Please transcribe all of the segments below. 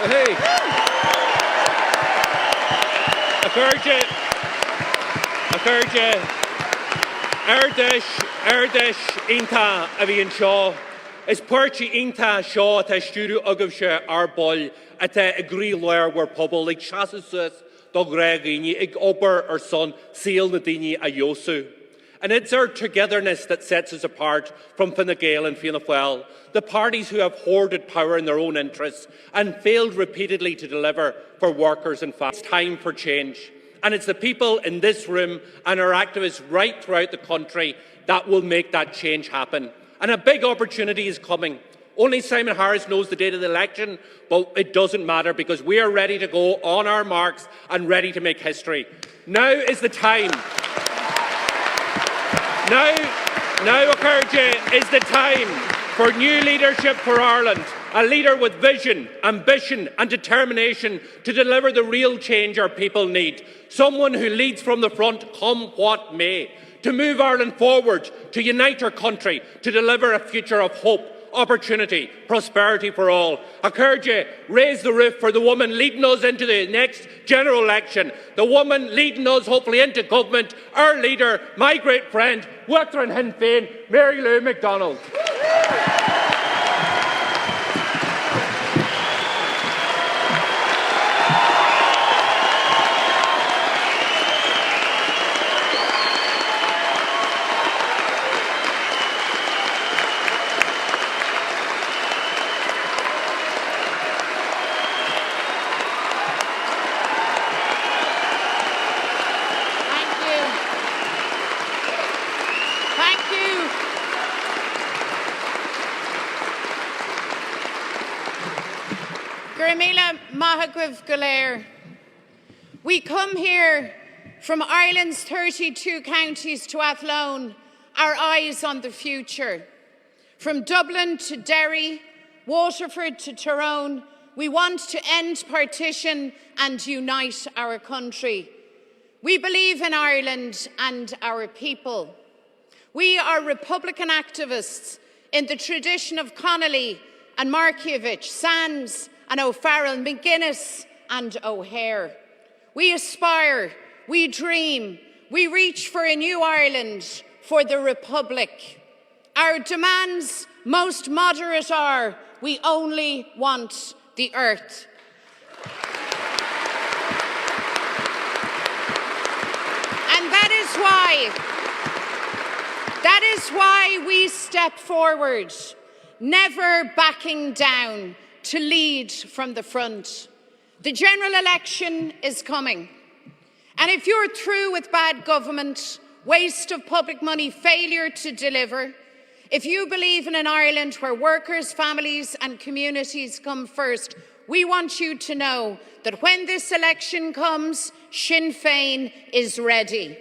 Hey. Ardis Inta a bhí an seo. Is puirtí Inta seo atá stúrú agam se ar bol atá a grí leir war pobl ag seasasus do grégaíní ag obair ar son síl na daoine a Yosu. And it's our togetherness that sets us apart from Fine Gael and Fianna Fáil, the parties who have hoarded power in their own interests and failed repeatedly to deliver for workers and families. It's time for change. And it's the people in this room and our activists right throughout the country that will make that change happen. And a big opportunity is coming. Only Simon Harris knows the date of the election, but it doesn't matter because we are ready to go on our marks and ready to make history. Now is the time. Now, Uachtarán, is the time for new leadership for Ireland, a leader with vision, ambition and determination to deliver the real change our people need, someone who leads from the front, come what may, to move Ireland forward, to unite our country, to deliver a future of hope, opportunity, prosperity for all. Uachtarán, raise the roof for the woman leading us into the next general election, the woman leading us hopefully into government, our leader, my great friend, Uachtarán Féin, Mary Lou McDonald. We come here from Ireland's 32 counties to Athlone, our eyes on the future. From Dublin to Derry, Waterford to Tyrone, we want to end partition and unite our country. We believe in Ireland and our people. We are Republican activists in the tradition of Connolly and Markievicz, Sands and O'Farrell, McGuinness and O'Hare. We aspire, we dream, we reach for a new Ireland, for the Republic. Our demands, most moderate, are we only want the earth. And that is why we step forward, never backing down, to lead from the front. The general election is coming. And if you're through with bad government, waste of public money, failure to deliver, if you believe in an Ireland where workers, families and communities come first, we want you to know that when this election comes, Sinn Féin is ready.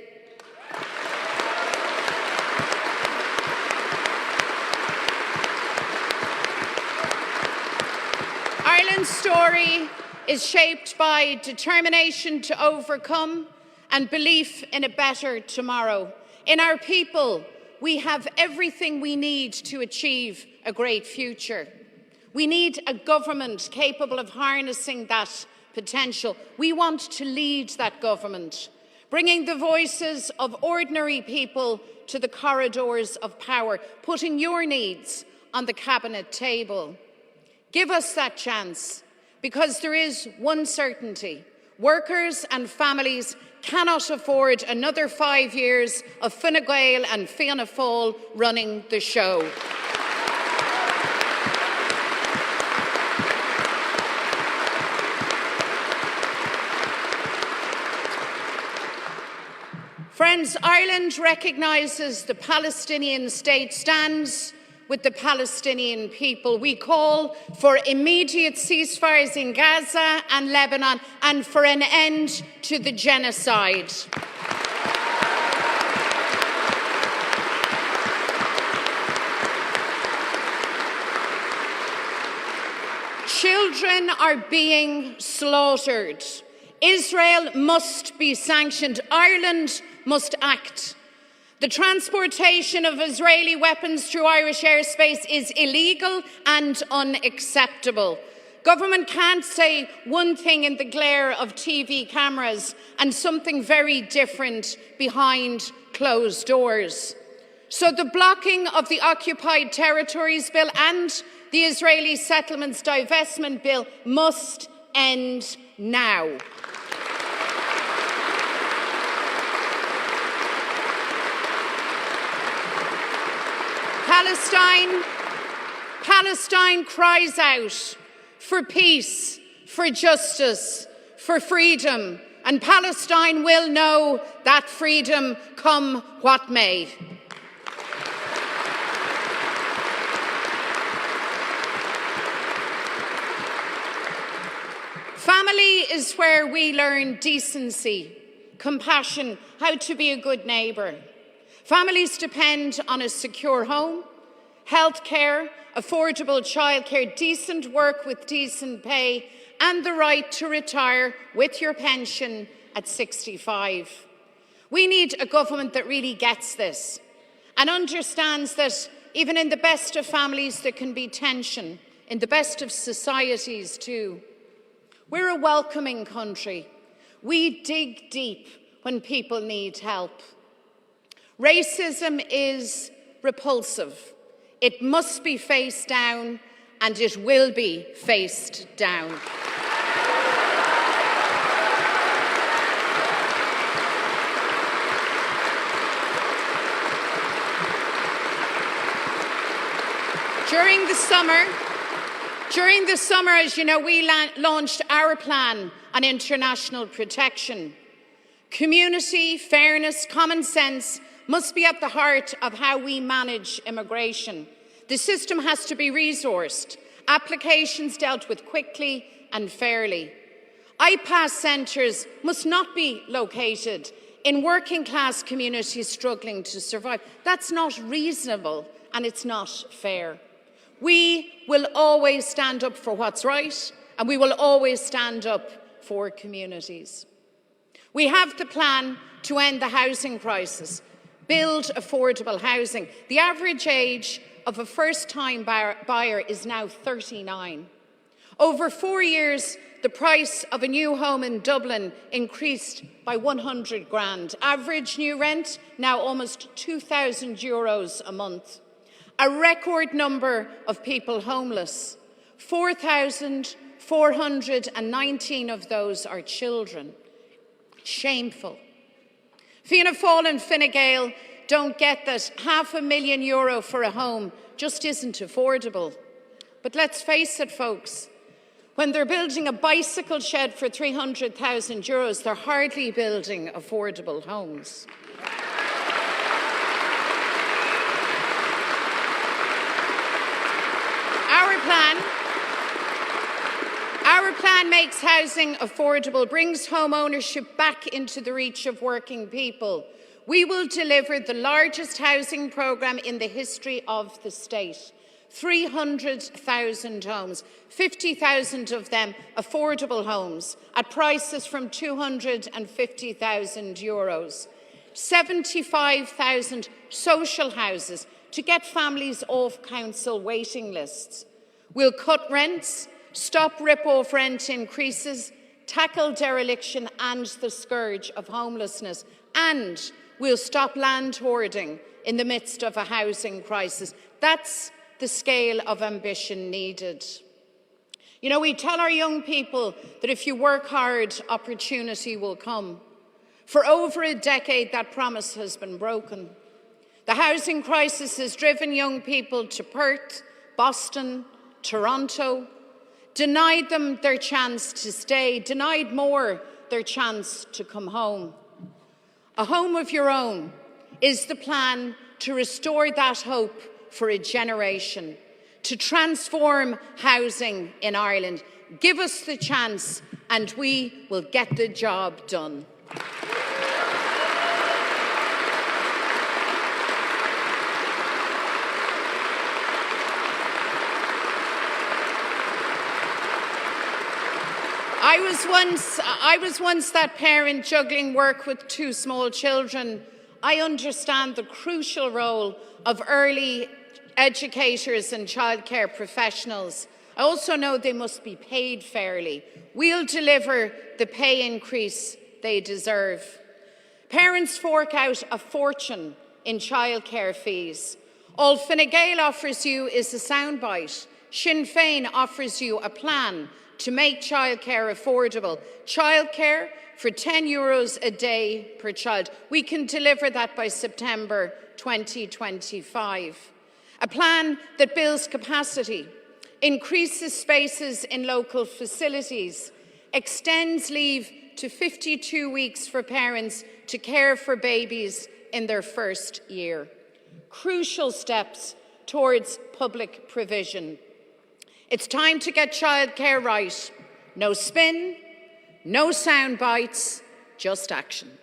Ireland's story is shaped by determination to overcome and belief in a better tomorrow. In our people, we have everything we need to achieve a great future. We need a government capable of harnessing that potential. We want to lead that government, bringing the voices of ordinary people to the corridors of power, putting your needs on the cabinet table. Give us that chance, because there is one certainty. Workers and families cannot afford another 5 years of Fine Gael and Fianna Fáil running the show. Friends, Ireland recognises the Palestinian state stands with the Palestinian people. We call for immediate ceasefires in Gaza and Lebanon and for an end to the genocide. Children are being slaughtered. Israel must be sanctioned. Ireland must act. The transportation of Israeli weapons through Irish airspace is illegal and unacceptable. Government can't say one thing in the glare of TV cameras and something very different behind closed doors. So the blocking of the Occupied Territories Bill and the Israeli Settlements Divestment Bill must end now. Palestine cries out for peace, for justice, for freedom, and Palestine will know that freedom come what may. Family is where we learn decency, compassion, how to be a good neighbour. Families depend on a secure home, healthcare, affordable childcare, decent work with decent pay, and the right to retire with your pension at 65. We need a government that really gets this and understands that even in the best of families there can be tension, in the best of societies too. We're a welcoming country. We dig deep when people need help. Racism is repulsive. It must be faced down, and it will be faced down. During the summer, as you know, we launched our plan on international protection. Community, fairness, common sense must be at the heart of how we manage immigration. The system has to be resourced, applications dealt with quickly and fairly. IPAS centres must not be located in working class communities struggling to survive. That's not reasonable and it's not fair. We will always stand up for what's right, and we will always stand up for communities. We have the plan to end the housing crisis, build affordable housing. The average age of a first-time buyer is now 39. Over 4 years, the price of a new home in Dublin increased by 100 grand. Average new rent now almost €2,000 a month. A record number of people homeless. 4,419 of those are children. Shameful. Fianna Fáil and Fine Gael don't get that €500,000 for a home just isn't affordable. But let's face it, folks, when they're building a bicycle shed for €300,000, they're hardly building affordable homes. Our plan makes housing affordable, brings home ownership back into the reach of working people. We will deliver the largest housing programme in the history of the state. 300,000 homes, 50,000 of them affordable homes at prices from €250,000. 75,000 social houses to get families off council waiting lists. We'll cut rents, stop rip-off rent increases, tackle dereliction and the scourge of homelessness, and we'll stop land hoarding in the midst of a housing crisis. That's the scale of ambition needed. You know, we tell our young people that if you work hard, opportunity will come. For over a decade, that promise has been broken. The housing crisis has driven young people to Perth, Boston, Toronto, denied them their chance to stay, denied more their chance to come home. A home of your own is the plan to restore that hope for a generation, to transform housing in Ireland. Give us the chance and we will get the job done. I was once that parent juggling work with 2 small children. I understand the crucial role of early educators and childcare professionals. I also know they must be paid fairly. We'll deliver the pay increase they deserve. Parents fork out a fortune in childcare fees. All Fine Gael offers you is a soundbite. Sinn Féin offers you a plan to make childcare affordable. Childcare for €10 a day per child. We can deliver that by September 2025. A plan that builds capacity, increases spaces in local facilities, extends leave to 52 weeks for parents to care for babies in their first year. Crucial steps towards public provision. It's time to get childcare right. No spin, no sound bites, just action.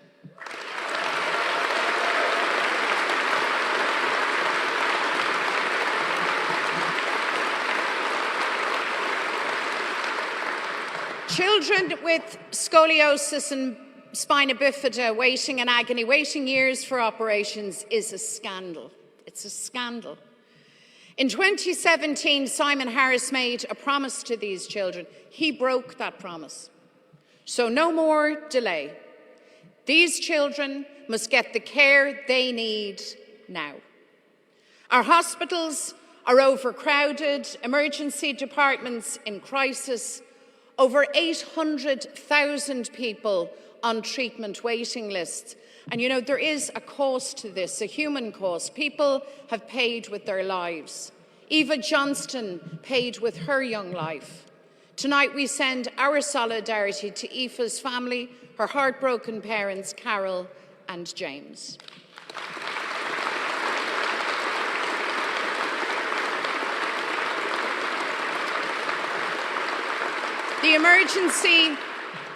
Children with scoliosis and spina bifida waiting in agony, waiting years for operations is a scandal. It's a scandal. In 2017, Simon Harris made a promise to these children. He broke that promise. So no more delay. These children must get the care they need now. Our hospitals are overcrowded, emergency departments in crisis, over 800,000 people on treatment waiting lists. And you know, there is a cost to this, a human cost. People have paid with their lives. Eva Johnston paid with her young life. Tonight we send our solidarity to Aoife's family, her heartbroken parents, Carol and James. The emergency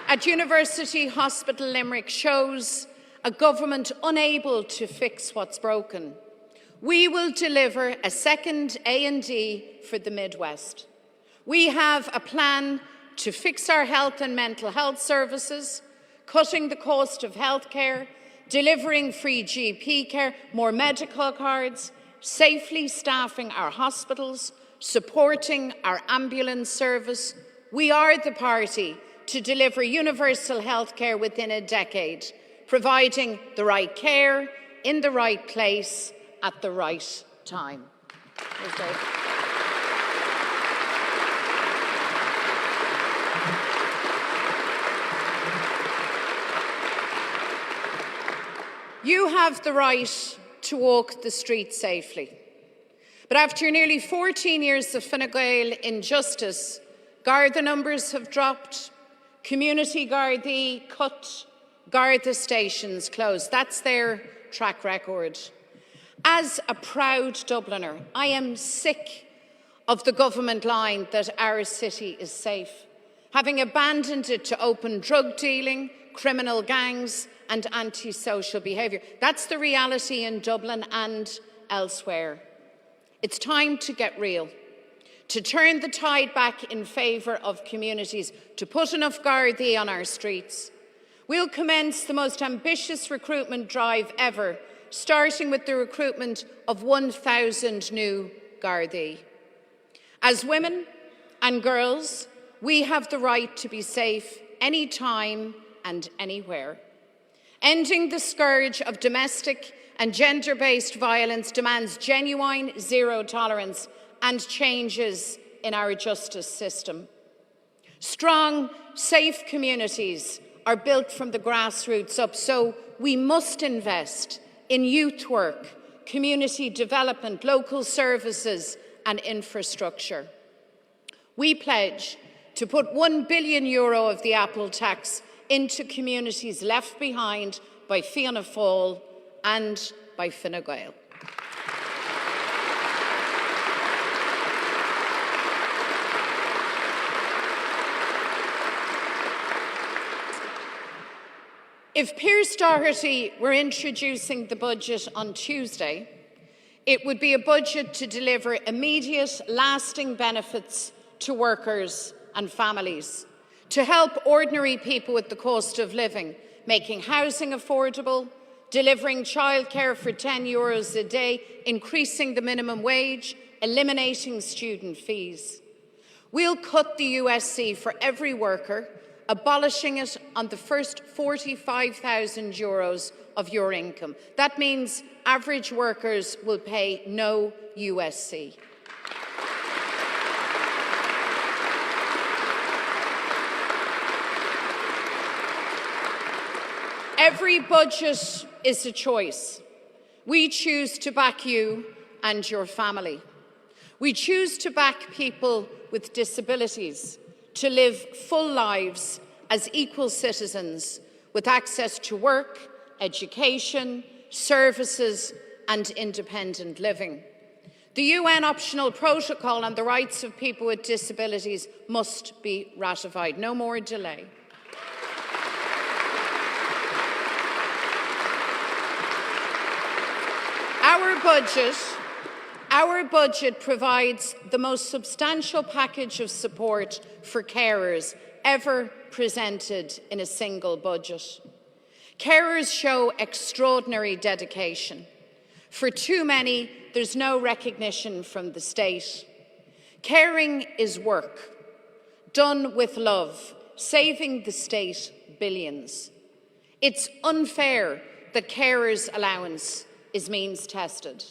at University Hospital Limerick shows a government unable to fix what's broken. We will deliver a second A&D for the Midwest. We have a plan to fix our health and mental health services, cutting the cost of healthcare, delivering free GP care, more medical cards, safely staffing our hospitals, supporting our ambulance service. We are the party to deliver universal healthcare within a decade, providing the right care in the right place at the right time. You have the right to walk the street safely. But after nearly 14 years of Fine Gael injustice, Garda numbers have dropped, community Gardaí cut, Garda stations closed. That's their track record. As a proud Dubliner, I am sick of the government line that our city is safe, having abandoned it to open drug dealing, criminal gangs and antisocial behaviour. That's the reality in Dublin and elsewhere. It's time to get real, to turn the tide back in favour of communities, to put enough Gardaí on our streets. We'll commence the most ambitious recruitment drive ever, starting with the recruitment of 1,000 new Gardaí. As women and girls, we have the right to be safe anytime and anywhere. Ending the scourge of domestic and gender-based violence demands genuine zero tolerance and changes in our justice system. Strong, safe communities are built from the grassroots up, so we must invest in youth work, community development, local services and infrastructure. We pledge to put €1 billion of the Apple tax into communities left behind by Fianna Fáil and by Fine Gael. If Pearse Doherty were introducing the budget on Tuesday, it would be a budget to deliver immediate, lasting benefits to workers and families, to help ordinary people with the cost of living, making housing affordable, delivering childcare for €10 a day, increasing the minimum wage, eliminating student fees. We'll cut the USC for every worker, abolishing it on the first €45,000 of your income. That means average workers will pay no USC. Every budget is a choice. We choose to back you and your family. We choose to back people with disabilities to live full lives as equal citizens with access to work, education, services and independent living. The UN Optional Protocol on the Rights of People with Disabilities must be ratified. No more delay. Our budget provides the most substantial package of support for carers ever presented in a single budget. Carers show extraordinary dedication. For too many, there's no recognition from the state. Caring is work, done with love, saving the state billions. It's unfair that carers' allowance is means tested.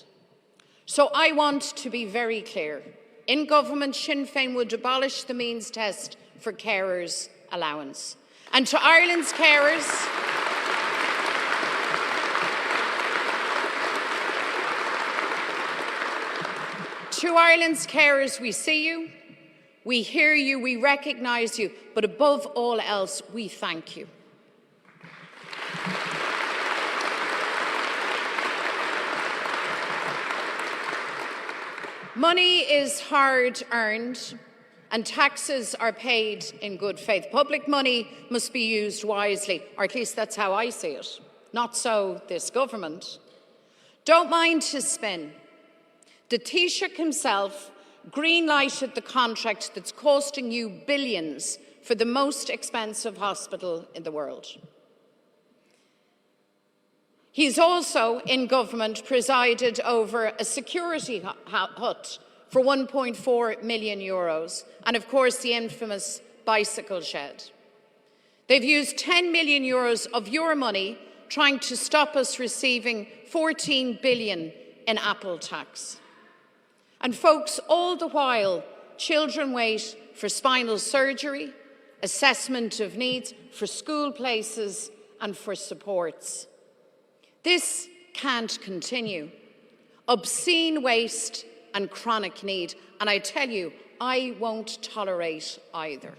So I want to be very clear. In government, Sinn Féin would abolish the means test for carers' allowance. And to Ireland's carers, we see you, we hear you, we recognise you, but above all else, we thank you. Money is hard earned and taxes are paid in good faith. Public money must be used wisely, or at least that's how I see it. Not so this government. Don't mind his spin. The Taoiseach himself green-lighted the contract that's costing you billions for the most expensive hospital in the world. He's also, in government, presided over a security hut for €1.4 million, and of course the infamous bicycle shed. They've used €10 million of your money trying to stop us receiving $14 billion in Apple tax. And folks, all the while, children wait for spinal surgery, assessment of needs, for school places and for supports. This can't continue. Obscene waste and chronic need. And I tell you, I won't tolerate either.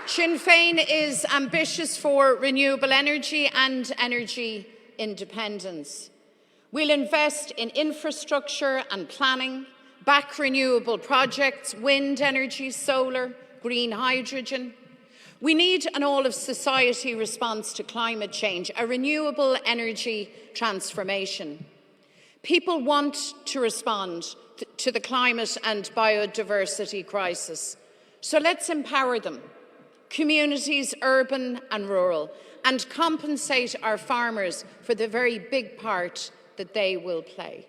Sinn Féin is ambitious for renewable energy and energy independence. We'll invest in infrastructure and planning, back renewable projects, wind energy, solar, green hydrogen. We need an all-of-society response to climate change, a renewable energy transformation. People want to respond to the climate and biodiversity crisis. So let's empower them, communities urban and rural, and compensate our farmers for the very big part that they will play.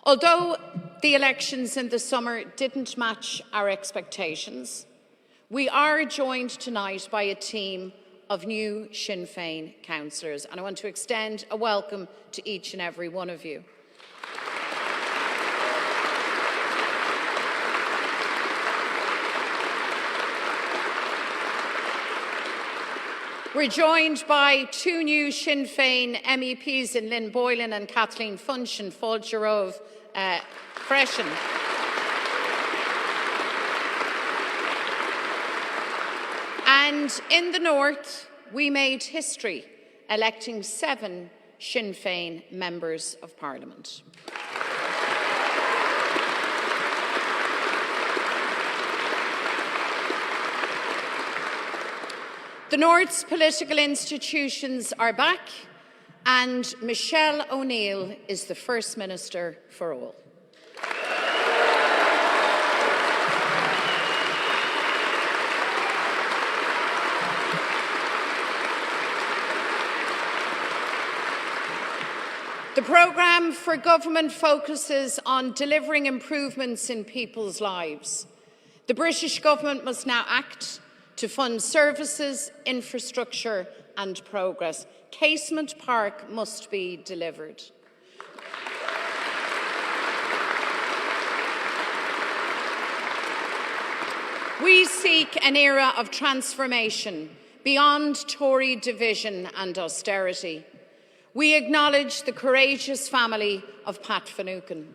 Although the elections in the summer didn't match our expectations, we are joined tonight by a team of new Sinn Féin councillors, and I want to extend a welcome to each and every one of you. We're joined by two new Sinn Féin MEPs in Lynn Boylan and Kathleen Funch and Fáiltearobh Freisin. And in the north, we made history, electing 7 Sinn Féin members of Parliament. The North's political institutions are back, and Michelle O'Neill is the First Minister for all. The programme for government focuses on delivering improvements in people's lives. The British government must now act to fund services, infrastructure and progress. Casement Park must be delivered. We seek an era of transformation beyond Tory division and austerity. We acknowledge the courageous family of Pat Finucane.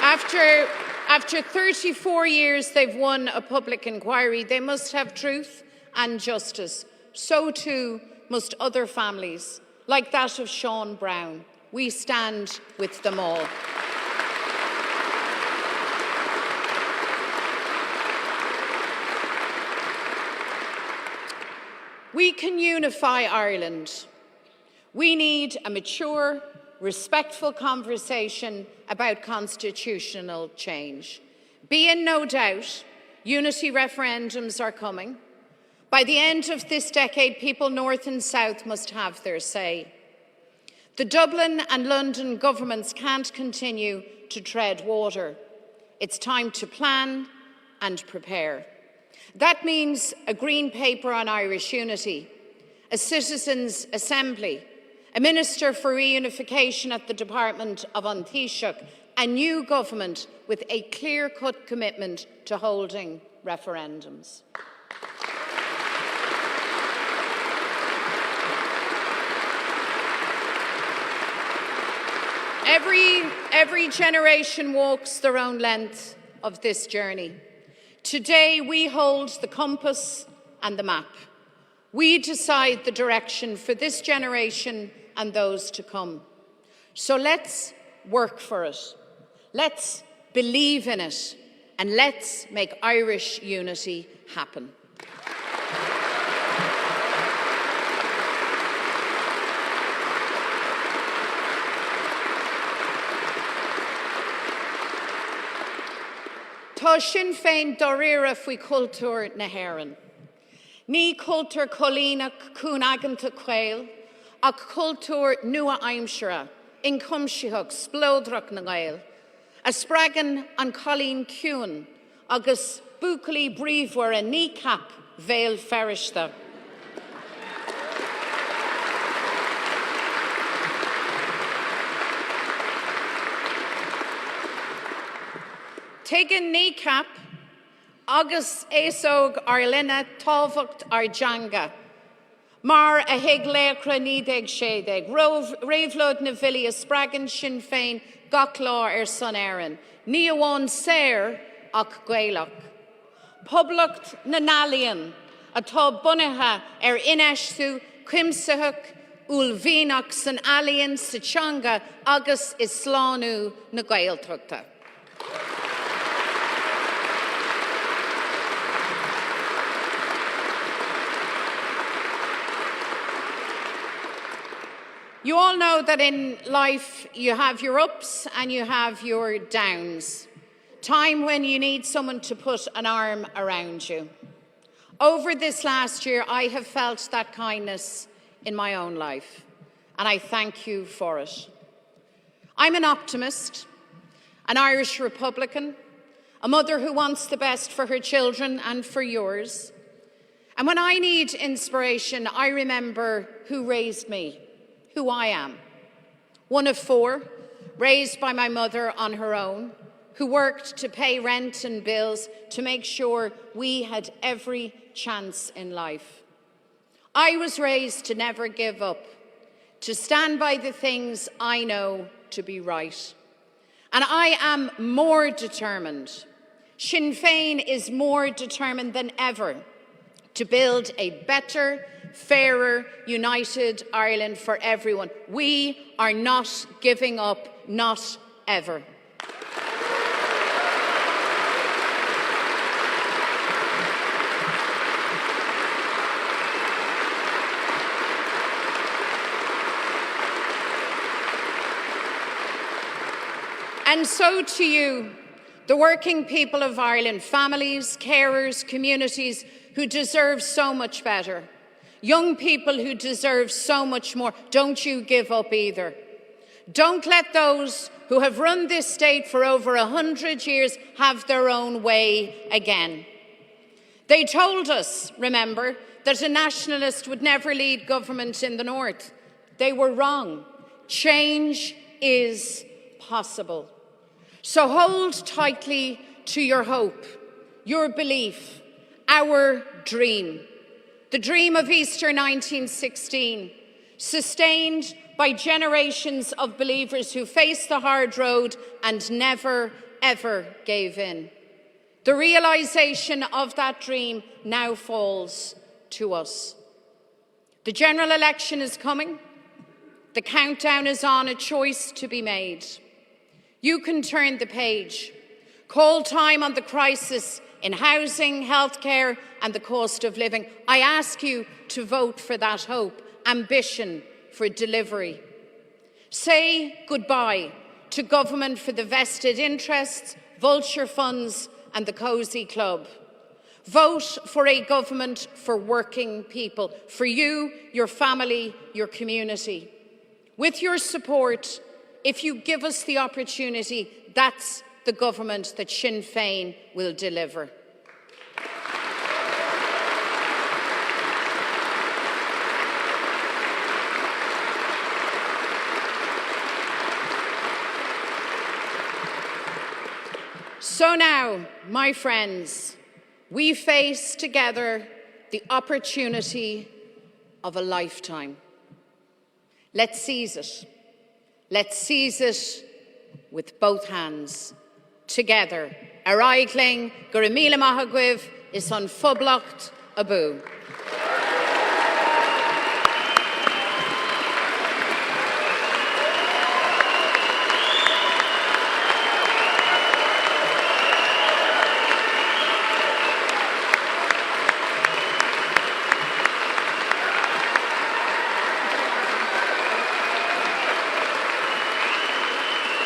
After 34 years they've won a public inquiry, they must have truth and justice. So too must other families, like that of Sean Brown. We stand with them all. We can unify Ireland. We need a mature, respectful conversation about constitutional change. Be in no doubt, unity referendums are coming. By the end of this decade, people north and south must have their say. The Dublin and London governments can't continue to tread water. It's time to plan and prepare. That means a green paper on Irish unity, a citizens' assembly, a minister for reunification at the Department of An Taoiseach, a new government with a clear-cut commitment to holding referendums. Every generation walks their own length of this journey. Today we hold the compass and the map. We decide the direction for this generation and those to come. So let's work for it. Let's believe in it, and let's make Irish unity happen. Tá Sinn Féin doréireamh faoi cultúr na hÉireann. Ní cultúr cholínach cún aganta caol, ach cultúr nua aimsire, incumsíoch, splódrach na Gael. A spragan an Colleen Ciúin, agus bucalaí bríomhmhar a ní cap bhéal ferriste. Tegan kneecap, agus éasóg ar linne tábhacht ar janga. Mar a hiig léacra nídéag sédéag, réimhlód na bhilí a spragan Sinn Féin gach lá ar Son Éireann, ní amháin séir ach gaelach. Poblacht na nálíonn atá bunaithe ar ineistú cuimsitheach ullmhíneach san alíonn sa teanga agus is slánú na Gaeltachta. You all know that in life you have your ups and you have your downs. Time when you need someone to put an arm around you. Over this last year, I have felt that kindness in my own life, and I thank you for it. I'm an optimist, an Irish Republican, a mother who wants the best for her children and for yours. And when I need inspiration, I remember who raised me, who I am. One of four, raised by my mother on her own, who worked to pay rent and bills to make sure we had every chance in life. I was raised to never give up, to stand by the things I know to be right. And I am more determined. Sinn Féin is more determined than ever to build a better, fairer, united Ireland for everyone. We are not giving up, not ever. And so to you, The working people of Ireland, families, carers, communities who deserve so much better. Young people who deserve so much more. Don't you give up either. Don't let those who have run this state for over 100 years have their own way again. They told us, remember, that a nationalist would never lead government in the north. They were wrong. Change is possible. So hold tightly to your hope, your belief, our dream. The dream of Easter 1916, sustained by generations of believers who faced the hard road and never, ever gave in. The realisation of that dream now falls to us. The general election is coming. The countdown is on, a choice to be made. You can turn the page, call time on the crisis in housing, healthcare and the cost of living. I ask you to vote for that hope, ambition for delivery. Say goodbye to government for the vested interests, vulture funds and the cosy club. Vote for a government for working people, for you, your family, your community. With your support, if you give us the opportunity, that's the government that Sinn Féin will deliver. So now, my friends, we face together the opportunity of a lifetime. Let's seize it. Let's seize it with both hands. Together. Ar aigling, gur míle maithagwibh is an phoblacht abu.